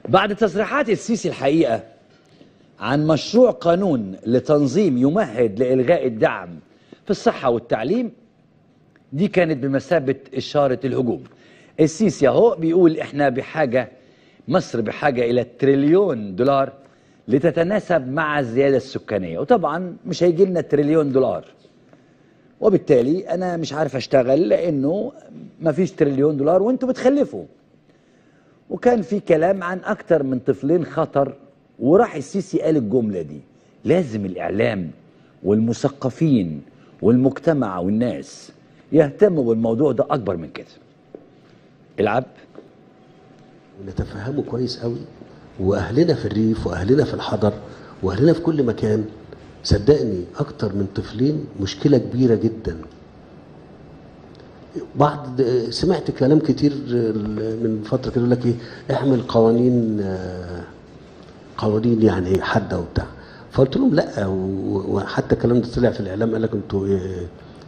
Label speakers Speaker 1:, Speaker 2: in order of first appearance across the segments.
Speaker 1: بعد تصريحات السيسي الحقيقة عن مشروع قانون لتنظيم يمهد لإلغاء الدعم في الصحة والتعليم، دي كانت بمثابة إشارة الهجوم. السيسي اهو بيقول احنا بحاجة، مصر بحاجة إلى تريليون دولار لتتناسب مع الزيادة السكانية، وطبعا مش هيجي لنا تريليون دولار، وبالتالي أنا مش عارف أشتغل لأنه مفيش تريليون دولار وأنتوا بتخلفوا. وكان في كلام عن أكتر من طفلين خطر، وراح السيسي قال الجملة دي: لازم الإعلام والمثقفين والمجتمع والناس يهتموا بالموضوع ده أكبر من كده. العب
Speaker 2: ونتفهمه كويس قوي، واهلنا في الريف واهلنا في الحضر واهلنا في كل مكان. صدقني اكتر من طفلين مشكله كبيره جدا. سمعت كلام كتير من فتره كده يقول لك ايه، اعمل قوانين يعني حاده وبتاع. فقلت لهم لا، وحتى الكلام ده طلع في الاعلام، قال لك انتوا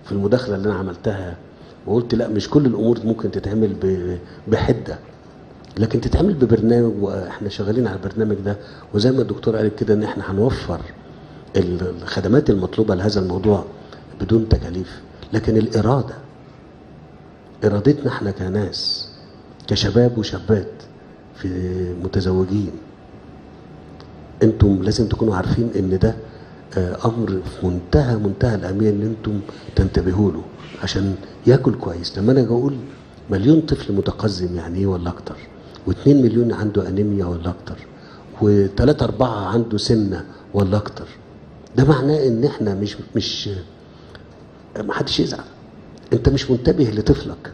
Speaker 2: في المداخله اللي انا عملتها، وقلت لا، مش كل الامور ممكن تتعمل بحده، لكن تتعمل ببرنامج، واحنا شغالين على البرنامج ده. وزي ما الدكتور قال كده ان احنا هنوفر الخدمات المطلوبه لهذا الموضوع بدون تكاليف. لكن الاراده، ارادتنا احنا كناس، كشباب وشابات في متزوجين، انتم لازم تكونوا عارفين ان ده امر في منتهى الاهميه ان انتم تنتبهوا له عشان ياكل كويس. لما انا اجي اقول مليون طفل متقزم يعني ايه ولا اكتر، و2 مليون عنده انيميا ولا اكتر، و3 4 عنده سمنه ولا اكتر، ده معناه ان احنا مش ما حدش يزعل. انت مش منتبه لطفلك،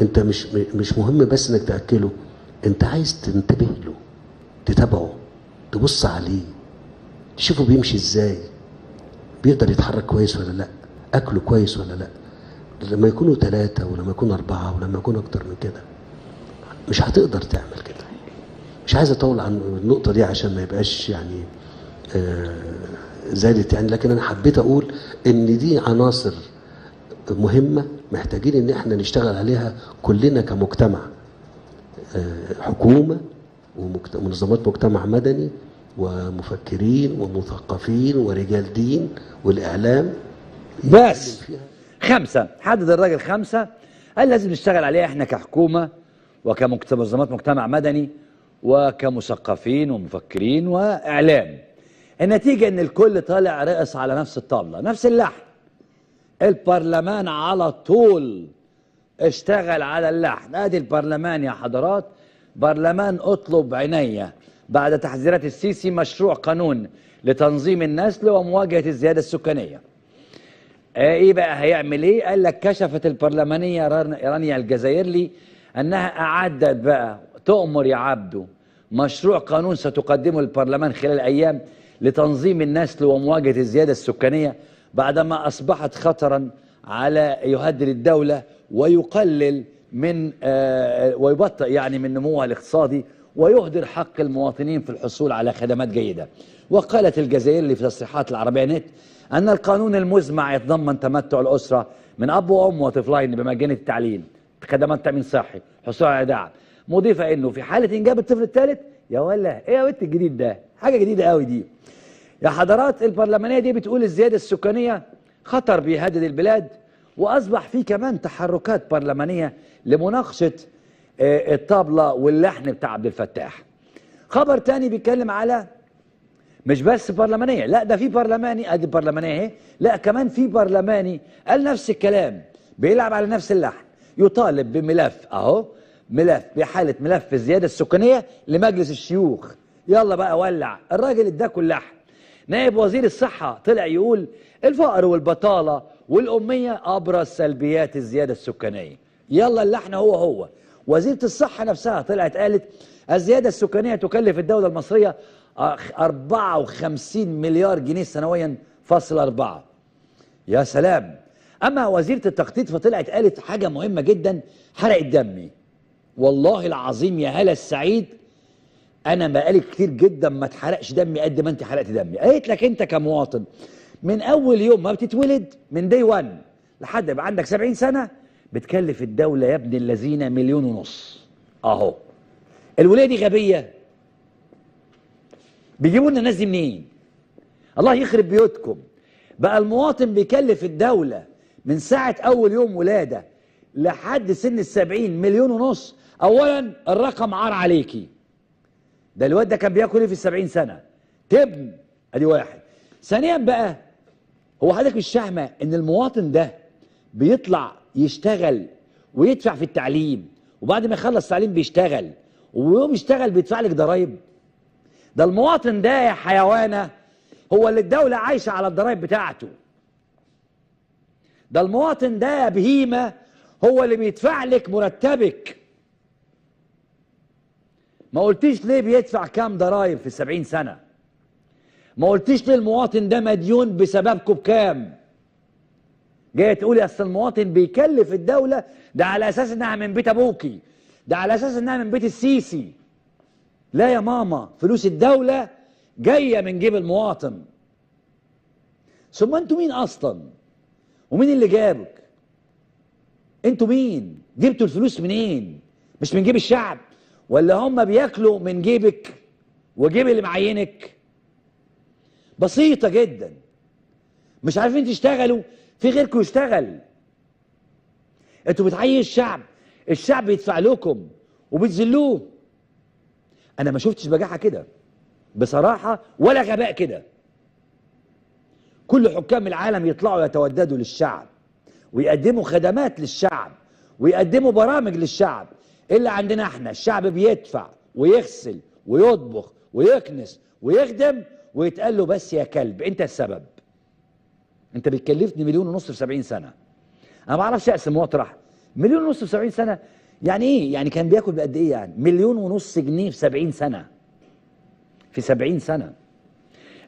Speaker 2: انت مش مهم بس انك تاكله، انت عايز تنتبه له، تتابعه، تبص عليه، تشوفه بيمشي ازاي، بيقدر يتحرك كويس ولا لا، اكله كويس ولا لا. لما يكونوا 3 ولما يكونوا 4 ولما يكونوا اكتر من كده، مش هتقدر تعمل كده. مش عايز اطول عن النقطه دي عشان ما يبقاش يعني زادت يعني، لكن انا حبيت اقول ان دي عناصر مهمه محتاجين ان احنا نشتغل عليها كلنا كمجتمع، حكومه ومنظمات مجتمع مدني ومفكرين ومثقفين ورجال دين والاعلام.
Speaker 1: بس 5 حدد الراجل 5 قال لازم نشتغل عليها احنا كحكومة وكمنظمات مجتمع مدني وكمثقفين ومفكرين واعلام. النتيجة ان الكل طالع رقص على نفس الطاولة، نفس اللحن. البرلمان على طول اشتغل على اللحن. ادي البرلمان يا حضرات، برلمان اطلب عينيا بعد تحذيرات السيسي مشروع قانون لتنظيم النسل ومواجهة الزيادة السكانية. ايه بقى هيعمل ايه؟ قال لك كشفت البرلمانية رانيا الجزائري انها اعدت بقى تؤمر يا عبده مشروع قانون ستقدمه للبرلمان خلال ايام لتنظيم النسل ومواجهة الزيادة السكانية، بعدما اصبحت خطرا على يهدد الدولة ويقلل من ويبطئ يعني من نموها الاقتصادي ويهدر حق المواطنين في الحصول على خدمات جيدة. وقالت الجزائري في تصريحات العربية نت أن القانون المزمع يتضمن تمتع الأسرة من أب وأم وطفلين بمجان التعليم، خدمات تأمين صحي، حصول على دعم، مضيفة أنه في حالة إنجاب الطفل الثالث، يا ولا إيه يا بنت الجديد ده؟ حاجة جديدة قوي دي. يا حضرات البرلمانية دي بتقول الزيادة السكانية خطر بيهدد البلاد، وأصبح في كمان تحركات برلمانية لمناقشة الطابلة واللحن بتاع عبد الفتاح. خبر تاني بيتكلم على مش بس برلمانية، لا ده في برلماني، ادي برلمانية اهي، لا كمان في برلماني قال نفس الكلام، بيلعب على نفس اللحن، يطالب بملف اهو، ملف بحالة ملف الزيادة السكانية لمجلس الشيوخ. يلا بقى ولع، الراجل اداكوا اللحن. نائب وزير الصحة طلع يقول الفقر والبطالة والأمية أبرز سلبيات الزيادة السكانية. يلا اللحن هو. وزيرة الصحة نفسها طلعت قالت الزيادة السكانية تكلف الدولة المصرية 54 مليار جنيه سنويا فاصل 4. يا سلام. أما وزيرة التخطيط فطلعت قالت حاجة مهمة جدا، حرقت دمي والله العظيم يا هلا السعيد، أنا بقالي كتير جدا ما اتحرقش دمي قد ما أنت حرقت دمي. قالت لك أنت كمواطن من أول يوم ما بتتولد من دي 1 لحد يبقى عندك 70 سنة بتكلف الدولة يا ابن الذين 1.5 مليون أهو. الولايه دي غبيه؟ بيجيبوا لنا الناس دي منين؟ الله يخرب بيوتكم. بقى المواطن بيكلف الدوله من ساعه اول يوم ولاده لحد سن ال70 مليون ونص. اولا الرقم عار عليكي، ده الواد ده كان بياكل ايه في ال70 سنه؟ تبن، ادي واحد. ثانيا بقى، هو حضرتك مش فاهمه ان المواطن ده بيطلع يشتغل ويدفع في التعليم، وبعد ما يخلص تعليم بيشتغل، ويوم يشتغل بيدفع لك ضرايب؟ ده المواطن ده يا حيوانه هو اللي الدوله عايشه على الضرايب بتاعته. ده المواطن ده يا بهيمه هو اللي بيدفع لك مرتبك. ما قلتيش ليه بيدفع كام ضرايب في ال70 سنه؟ ما قلتيش ليه المواطن ده مديون بسببكم بكام؟ جايه تقولي اصل المواطن بيكلف الدوله، ده على اساس انها من بيت ابوكي، ده على اساس انها من بيت السيسي. لا يا ماما، فلوس الدوله جايه من جيب المواطن. ثم انتوا مين اصلا؟ ومين اللي جابك؟ انتوا مين؟ جبتوا الفلوس منين؟ مش من جيب الشعب؟ ولا هم بياكلوا من جيبك وجيب اللي معينك؟ بسيطة جدا. مش عارفين تشتغلوا، في غيركم يشتغل. انتوا بتعيشوا الشعب، الشعب بيدفع لكم وبتذلوه. انا ما شفتش بجاحة كده بصراحة، ولا غباء كده. كل حكام العالم يطلعوا يتوددوا للشعب ويقدموا خدمات للشعب ويقدموا برامج للشعب، الا عندنا احنا الشعب بيدفع ويغسل ويطبخ ويكنس ويخدم ويتقال له بس يا كلب انت السبب. انت بتكلفني 1.5 مليون في 70 سنه. انا ما اعرفش اقسم واطرح 1.5 مليون في 70 سنه يعني ايه؟ يعني كان بياكل بقد ايه؟ يعني 1.5 مليون جنيه في 70 سنه. في 70 سنه.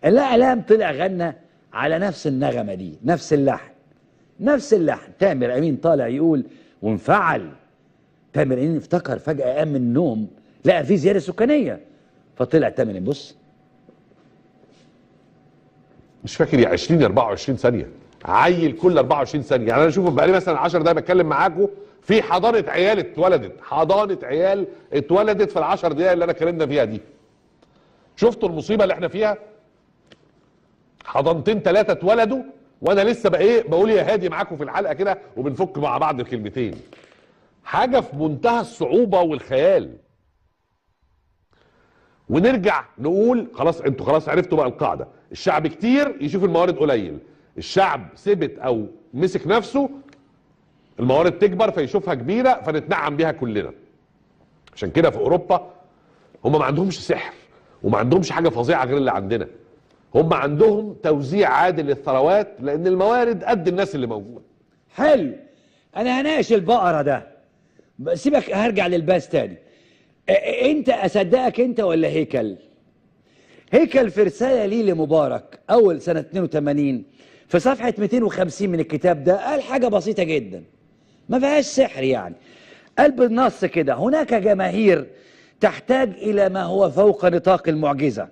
Speaker 1: الاعلام طلع غنى على نفس النغمه دي، نفس اللحن، نفس اللحن. تامر امين طالع يقول وانفعل. تامر امين افتكر فجاه، قام من النوم لقى في زياده سكانيه، فطلع تامر امين بص
Speaker 3: مش فاكر يا 20 24 ثانيه، عيل كل 24 ثانيه. يعني انا شوف بقى لي مثلا 10 دقايق بتكلم معاكم في حضانه عيال اتولدت، حضانه عيال اتولدت في ال10 دقايق اللي انا اتكلمنا فيها دي. شفتوا المصيبه اللي احنا فيها؟ حضانتين 3 اتولدوا، وانا لسه بقى ايه بقول يا هادي معاكم في الحلقه كده وبنفك مع بعض الكلمتين. حاجه في منتهى الصعوبه والخيال. ونرجع نقول خلاص انتوا خلاص عرفتوا بقى القاعده، الشعب كتير يشوف الموارد قليل، الشعب ثبت او مسك نفسه الموارد تكبر فيشوفها كبيره فنتنعم بيها كلنا. عشان كده في اوروبا هم ما عندهمش سحر وما عندهمش حاجه فظيعه غير اللي عندنا. هم عندهم توزيع عادل للثروات لان الموارد قد الناس اللي موجوده.
Speaker 1: حلو. انا هناقش البقره ده، سيبك هرجع للباس تاني. انت اصدقك انت ولا هيكل؟ هيكل في رساله لي لمبارك اول سنه 82 في صفحه 250 من الكتاب ده قال حاجه بسيطه جدا ما فيهاش سحر يعني. قال بالنص كده: هناك جماهير تحتاج الى ما هو فوق نطاق المعجزه،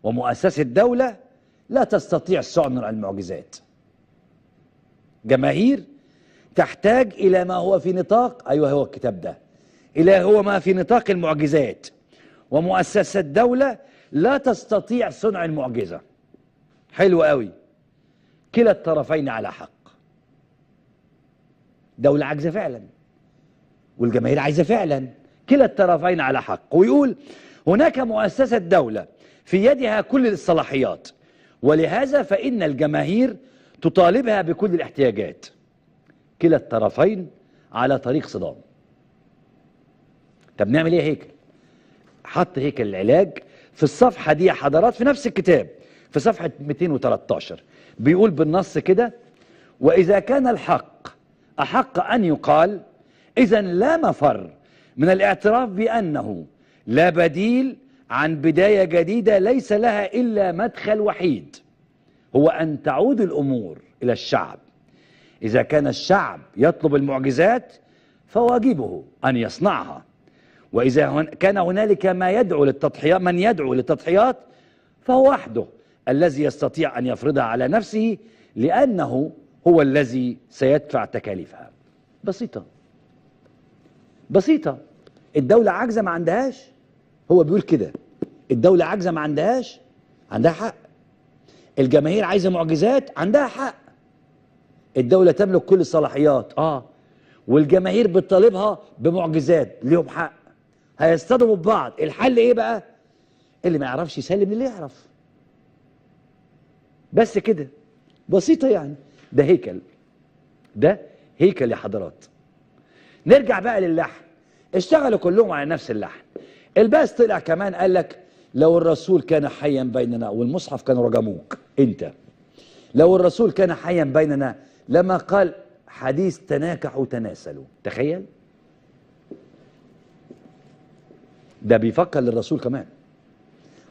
Speaker 1: ومؤسسه الدوله لا تستطيع صنع المعجزات. جماهير تحتاج الى ما هو في نطاق، ايوه هو الكتاب ده، الى هو ما في نطاق المعجزات، ومؤسسه الدوله لا تستطيع صنع المعجزه. حلو قوي. كلا الطرفين على حق. دولة عاجزة فعلا والجماهير عايزة فعلا، كلا الطرفين على حق. ويقول هناك مؤسسة دولة في يدها كل الصلاحيات، ولهذا فإن الجماهير تطالبها بكل الاحتياجات. كلا الطرفين على طريق صدام. طب نعمل ايه هيكل؟ حط هيكل العلاج في الصفحة دي يا حضرات في نفس الكتاب في صفحة 213 بيقول بالنص كده: وإذا كان الحق أحق أن يقال، إذا لا مفر من الاعتراف بأنه لا بديل عن بداية جديدة ليس لها إلا مدخل وحيد، هو أن تعود الأمور إلى الشعب. إذا كان الشعب يطلب المعجزات فواجبه أن يصنعها، وإذا كان هنالك من يدعو للتضحيات فهو وحده الذي يستطيع أن يفرضها على نفسه، لأنه هو الذي سيدفع تكاليفها. بسيطة بسيطة. الدولة عاجزة ما عندهاش، هو بيقول كده، الدولة عاجزة ما عندهاش، عندها حق. الجماهير عايزة معجزات، عندها حق. الدولة تملك كل الصلاحيات، والجماهير بتطالبها بمعجزات، ليهم حق. هيصطدموا ببعض، الحل ايه بقى؟ اللي ما يعرفش يسلم للي يعرف. بس كده، بسيطة يعني. ده هيكل، ده هيكل يا حضرات. نرجع بقى للحن. اشتغلوا كلهم على نفس اللحن. الباس طلع كمان قال لك لو الرسول كان حيا بيننا، والمصحف كانوا رجموك انت. لو الرسول كان حيا بيننا لما قال حديث تناكحوا تناسلوا. تخيل، ده بيفكر للرسول كمان،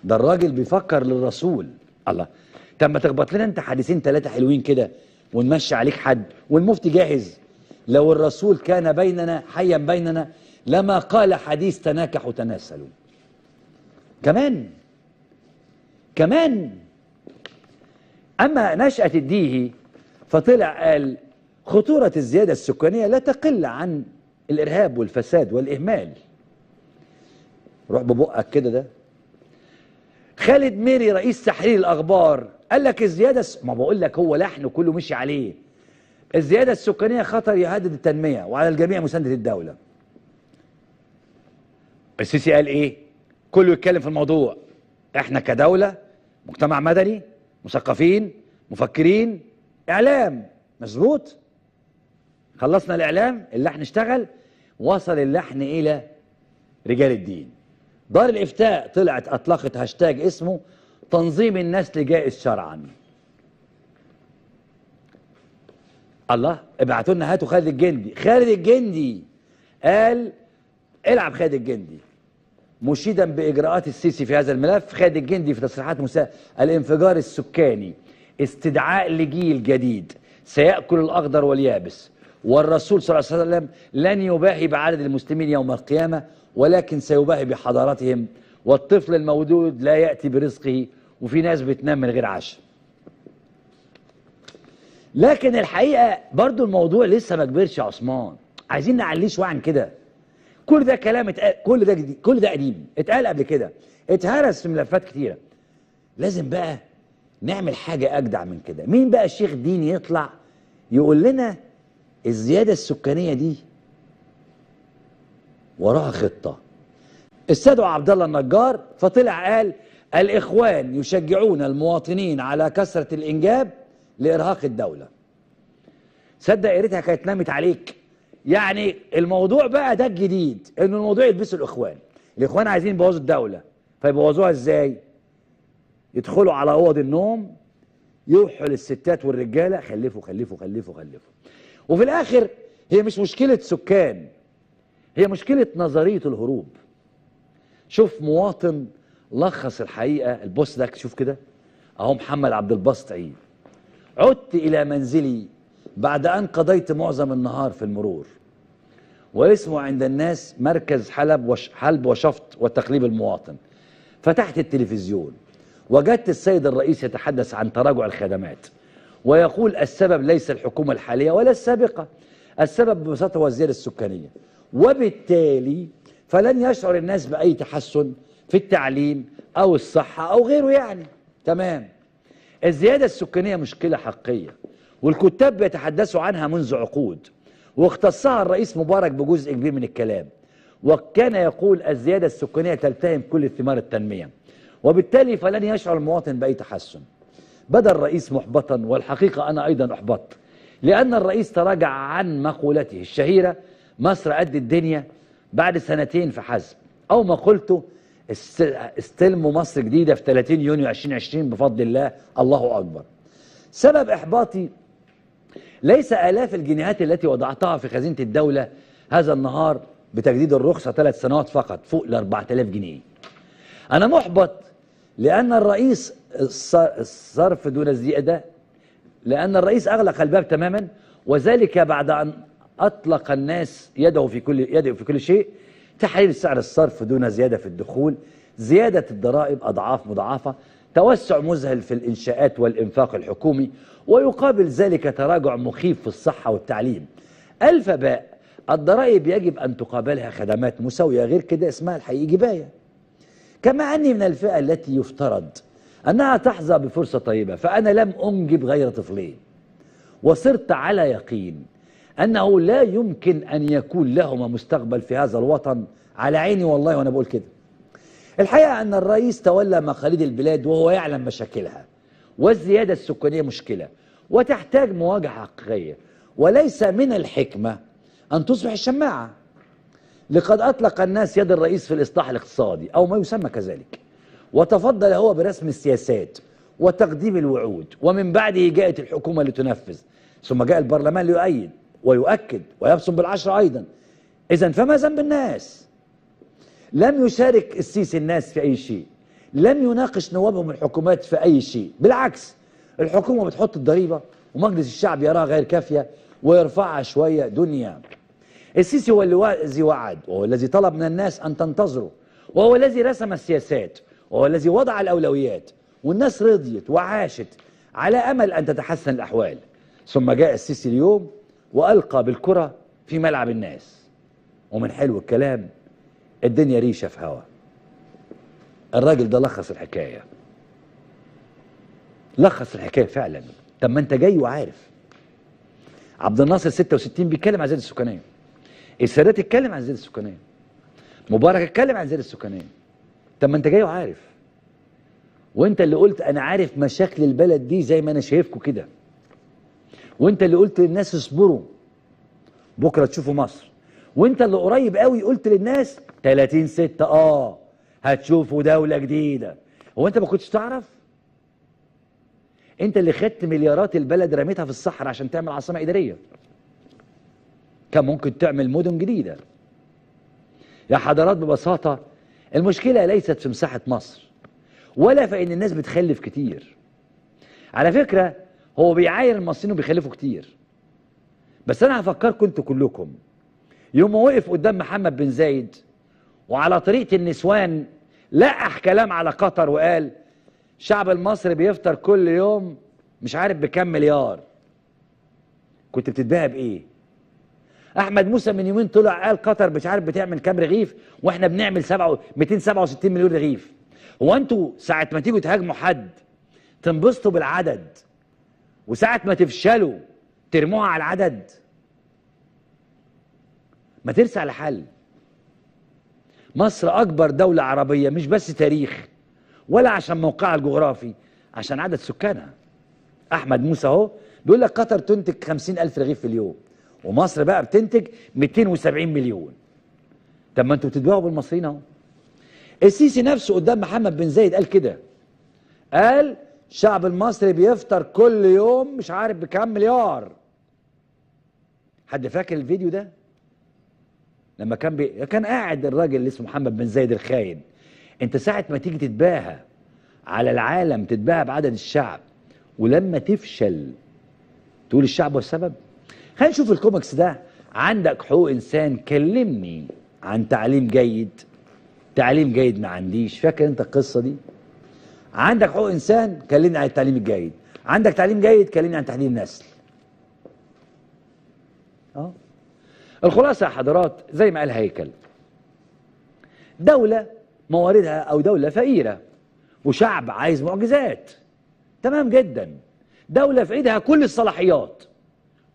Speaker 1: ده الراجل بيفكر للرسول. الله، طب ما تخبط لنا انت حديثين ثلاثة حلوين كده ونمشي عليك حد، والمفتي جاهز. لو الرسول كان بيننا حيا بيننا لما قال حديث تناكحوا تناسلوا. كمان أما نشأة الديهي فطلع قال خطورة الزيادة السكانية لا تقل عن الإرهاب والفساد والإهمال. روح ببقك كده. ده خالد ميري رئيس تحرير الأخبار قال لك الزيادة ما بقول لك هو لحن كله مشي عليه. الزيادة السكانية خطر يهدد التنمية وعلى الجميع مساندة الدولة. السيسي قال ايه؟ كله يتكلم في الموضوع. احنا كدولة، مجتمع مدني، مثقفين، مفكرين، اعلام. مظبوط؟ خلصنا الاعلام، اللحن اشتغل، وصل اللحن الى رجال الدين. دار الافتاء طلعت اطلقت هاشتاج اسمه تنظيم النسل جائز شرعا. الله، ابعتوا لنا هاتوا خالد الجندي. خالد الجندي قال العب خالد الجندي مشيدا باجراءات السيسي في هذا الملف. خالد الجندي في تصريحات الانفجار السكاني استدعاء لجيل جديد سيأكل الأخضر واليابس، والرسول صلى الله عليه وسلم لن يباهي بعدد المسلمين يوم القيامة ولكن سيباهي بحضارتهم، والطفل المولود لا يأتي برزقه، وفي ناس بتنام من غير عشاء. لكن الحقيقة برضو الموضوع لسه ما كبرش يا عثمان، عايزين نعليه شوية عن كده. كل ده كلام اتقال، كل ده جديد، كل ده قديم، اتقال قبل كده، اتهرس في ملفات كتيرة. لازم بقى نعمل حاجة أجدع من كده. مين بقى الشيخ ديني يطلع يقول لنا الزيادة السكانية دي وراها خطة؟ استدعوا عبد الله النجار فطلع قال الإخوان يشجعون المواطنين على كثرة الإنجاب لإرهاق الدولة. صدق يا ريتها كانت نامت عليك. يعني الموضوع بقى ده الجديد، إنه الموضوع يلبسوا الإخوان. الإخوان عايزين يبوظوا الدولة، فيبوظوها إزاي؟ يدخلوا على اوض النوم يوحوا للستات والرجاله خلفوا خلفوا خلفوا خلفوا. وفي الاخر هي مش مشكله سكان، هي مشكله نظريه الهروب. شوف مواطن لخص الحقيقه، البوست ده شوف كده اهو. محمد عبد الباسط عيد: عدت الى منزلي بعد ان قضيت معظم النهار في المرور، واسمه عند الناس مركز حلب وشفط وتقليب المواطن. فتحت التلفزيون وجدت السيد الرئيس يتحدث عن تراجع الخدمات ويقول السبب ليس الحكومة الحالية ولا السابقة، السبب ببساطة هو الزيادة السكانية، وبالتالي فلن يشعر الناس بأي تحسن في التعليم أو الصحة أو غيره. يعني تمام، الزيادة السكانية مشكلة حقيقية والكتاب بيتحدثوا عنها منذ عقود، واختصها الرئيس مبارك بجزء كبير من الكلام، وكان يقول الزيادة السكانية تلتهم كل ثمار التنمية، وبالتالي فلن يشعر المواطن بأي تحسن. بدا الرئيس محبطا، والحقيقة أنا أيضا أحبط، لأن الرئيس تراجع عن مقولته الشهيرة مصر قد الدنيا بعد سنتين فحسب، أو ما قلته استلموا مصر جديدة في 30 يونيو 2020 بفضل الله. الله أكبر. سبب إحباطي ليس آلاف الجنيهات التي وضعتها في خزينة الدولة هذا النهار بتجديد الرخصة 3 سنوات فقط فوق ال 4000 جنيه. أنا محبط لأن الرئيس الصرف دون زيادة، لأن الرئيس أغلق الباب تماما، وذلك بعد أن أطلق الناس يده في كل شيء. تحرير سعر الصرف دون زيادة في الدخول، زيادة الضرائب أضعاف مضاعفة، توسع مذهل في الإنشاءات والإنفاق الحكومي، ويقابل ذلك تراجع مخيف في الصحة والتعليم. الفباء الضرائب يجب أن تقابلها خدمات مساوية، غير كده اسمها الحقيقي جباية. كما أني من الفئة التي يفترض أنها تحظى بفرصة طيبة، فأنا لم أنجب غير طفلين، وصرت على يقين أنه لا يمكن أن يكون لهما مستقبل في هذا الوطن، على عيني والله وأنا بقول كده. الحقيقة أن الرئيس تولى مقاليد البلاد وهو يعلم مشاكلها، والزيادة السكانية مشكلة وتحتاج مواجهة حقيقية، وليس من الحكمة أن تصبح الشماعة. لقد أطلق الناس يد الرئيس في الإصلاح الاقتصادي أو ما يسمى كذلك، وتفضل هو برسم السياسات وتقديم الوعود، ومن بعده جاءت الحكومة لتنفذ، ثم جاء البرلمان ليؤيد ويؤكد ويبصم بالعشرة أيضا. إذن فما ذنب الناس؟ لم يشارك السيسي الناس في أي شيء، لم يناقش نوابهم الحكومات في أي شيء، بالعكس الحكومة بتحط الضريبة ومجلس الشعب يراها غير كافية ويرفعها شوية دنيا. السيسي هو الذي وعد، وهو الذي طلب من الناس أن تنتظروا، وهو الذي رسم السياسات، وهو الذي وضع الأولويات، والناس رضيت وعاشت على أمل أن تتحسن الأحوال. ثم جاء السيسي اليوم وألقى بالكرة في ملعب الناس، ومن حلو الكلام الدنيا ريشة في هوا. الراجل ده لخص الحكاية، لخص الحكاية فعلا. طب ما انت جاي وعارف عبد الناصر 66 بيتكلم عن الزيادة السكانية، السادات اتكلم عن الزيادة السكانية، مبارك اتكلم عن الزيادة السكانية. طب ما انت جاي وعارف، وانت اللي قلت انا عارف مشاكل البلد دي زي ما انا شايفكم كده، وانت اللي قلت للناس اصبروا بكره تشوفوا مصر، وانت اللي قريب قوي قلت للناس 30/6 هتشوفوا دولة جديدة. هو انت ما كنتش تعرف؟ انت اللي خدت مليارات البلد رميتها في الصحراء عشان تعمل عاصمة إدارية، كان ممكن تعمل مدن جديدة. يا حضرات ببساطة المشكلة ليست في مساحة مصر ولا في ان الناس بتخلف كتير. على فكرة هو بيعاير المصريين وبيخلفوا كتير، بس انا هفكركم انتوا كلكم يوم ما وقف قدام محمد بن زايد وعلى طريقة النسوان لقح كلام على قطر وقال الشعب المصري بيفطر كل يوم مش عارف بكام مليار. كنت بتتباهى بايه؟ احمد موسى من يومين طلع قال قطر مش عارف بتعمل كام رغيف واحنا بنعمل 267 مليون رغيف. هو انتوا ساعة ما تيجوا تهاجموا حد تنبسطوا بالعدد، وساعة ما تفشلوا ترموها على العدد؟ ما ترسى على حل. مصر أكبر دولة عربية، مش بس تاريخ ولا عشان موقعها الجغرافي، عشان عدد سكانها. أحمد موسى أهو بيقول لك قطر تنتج 50,000 رغيف في اليوم، ومصر بقى بتنتج 270 مليون. طب ما انتوا بتتباهوا بالمصريين أهو. السيسي نفسه قدام محمد بن زايد قال كده، قال الشعب المصري بيفطر كل يوم مش عارف بكام مليار. حد فاكر الفيديو ده؟ لما كان قاعد الراجل اللي اسمه محمد بن زايد الخاين. انت ساعة ما تيجي تتباهى على العالم تتباهى بعدد الشعب، ولما تفشل تقول الشعب هو السبب. خلينا نشوف الكوميكس ده. عندك حقوق انسان كلمني عن تعليم جيد، تعليم جيد ما عنديش. فاكر انت القصة دي؟ عندك حقوق انسان كلمني عن التعليم الجيد، عندك تعليم جيد كلمني عن تحديد النسل. الخلاصة يا حضرات زي ما قال هيكل، دولة مواردها أو دولة فقيرة وشعب عايز معجزات، تمام جدا. دولة في ايدها كل الصلاحيات،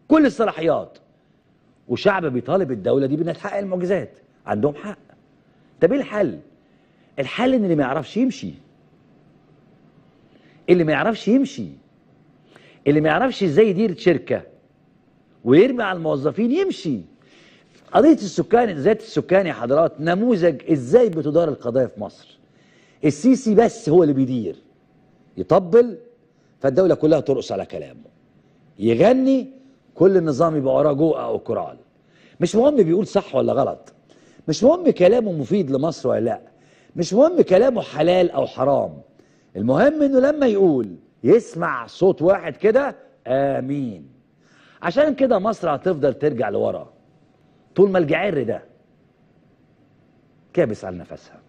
Speaker 1: كل الصلاحيات، وشعب بيطالب الدولة دي بأنها تحقق المعجزات، عندهم حق. طب ايه الحل؟ الحل ان اللي ما يعرفش يمشي، اللي ما يعرفش يمشي، اللي ما يعرفش ازاي يدير شركة ويرمي على الموظفين يمشي. قضية السكان، ذات السكان يا حضرات نموذج ازاي بتدار القضايا في مصر. السيسي بس هو اللي بيدير، يطبل فالدولة كلها ترقص على كلامه، يغني كل النظام يبقى وراه جوقة أو كورال. مش مهم بيقول صح ولا غلط، مش مهم كلامه مفيد لمصر ولا لا، مش مهم كلامه حلال أو حرام، المهم إنه لما يقول يسمع صوت واحد كده آمين. عشان كده مصر هتفضل ترجع لورا طول ما الجعر ده كابس على نفسها.